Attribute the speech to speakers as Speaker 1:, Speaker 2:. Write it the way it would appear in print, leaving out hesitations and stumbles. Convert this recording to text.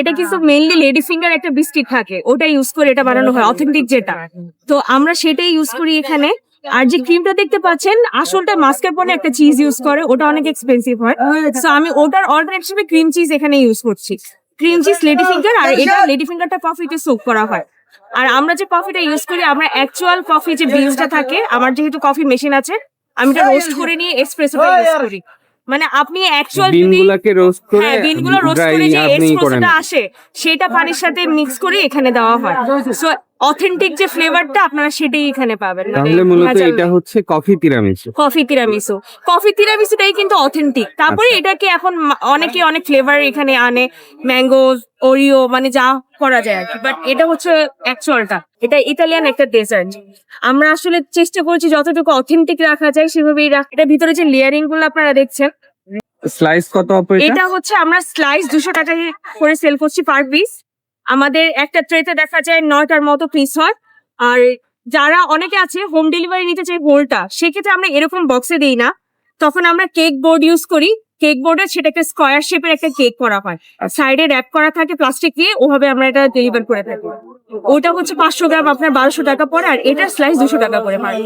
Speaker 1: এটা কিন্তু mainly lady finger একটা বিস্কিট থাকে, ওটা ইউজ করে এটা বানানো হয়, অথেন্টিক যেটা। তো আমরা সেটাই ইউজ করি এখানে। আর যে ক্রিমটা দেখতে পাচ্ছেন, আসলটা মাস্কারপোনে একটা চিজ ইউজ করে, ওটা অনেক এক্সপেন্সিভ হয়। সো আমি ওটার অল্টারনেট হিসেবে ক্রিম চিজ এখানে ইউজ করছি। ক্রিম চিজ, লেডি ফিঙ্গার, আর এটা লেডি ফিঙ্গারটা কফিতে সোক করা হয়। আর আমরা যে কফিটা ইউজ করি, আমরা অ্যাকচুয়াল কফি যে বিনসটা থাকে, আমার যেহেতু কফি মেশিন আছে, আমি এটা রোস্ট করে নিয়ে এক্সপ্রেসোটা ইউজ করি। মানে আপনি অ্যাকচুয়াল
Speaker 2: বিনগুলোকে রোস্ট করে
Speaker 1: বিনগুলো রোস্ট করে যে এসপ্রেসোটা আসে, সেটা পানির সাথে মিক্স করে এখানে দেওয়া হয়। সো অথেন্টিক যে ফ্লেভারটা আপনারা সেটাই এখানে পাবেন।
Speaker 2: তাহলে মূলত এটা হচ্ছে কফি তিরামিসু।
Speaker 1: কফি তিরামিসুটাই কিন্তু অথেন্টিক। তারপরে এটাকে এখন অনেকে অনেক ফ্লেভার এখানে আনে, ম্যাঙ্গো, ওরিও, মানে যা করা যায় আর কি। বাট এটা হচ্ছে অ্যাকচুয়ালটা, এটা ইতালিয়ান একটা ডেজার্ট। আমরা আসলে চেষ্টা করেছি যতটুকু অথেন্টিক রাখা যায় সেভাবেই এটা ভিতরে যে লেয়ারিং গুলো আপনারা দেখছেন।
Speaker 2: স্লাইস কত আপু
Speaker 1: এটা হচ্ছে আমরা স্লাইস 200 টাকা করে সেল করছি পার পিস। আমাদের একটা ট্রেতে দেখা যায় 9টার মতো পিস হয়। আর যারা অনেকে আছে হোম ডেলিভারি নিতে চাই হোলটা, সেক্ষেত্রে আমরা এরকম বক্সে দিই না, তখন আমরা কেক বোর্ড ইউজ করি। কেক বোর্ডে সেটা একটা স্কোয়ার শেপের একটা কেক করা হয়, সাইডে র্যাপ করা থাকে প্লাস্টিক দিয়ে, ওভাবে আমরা এটা ডেলিভার করে থাকি। ওটা হচ্ছে 500 গ্রাম আপনার 1200 টাকা পড়ে, আর এটার স্লাইস 200 টাকা করে পারে।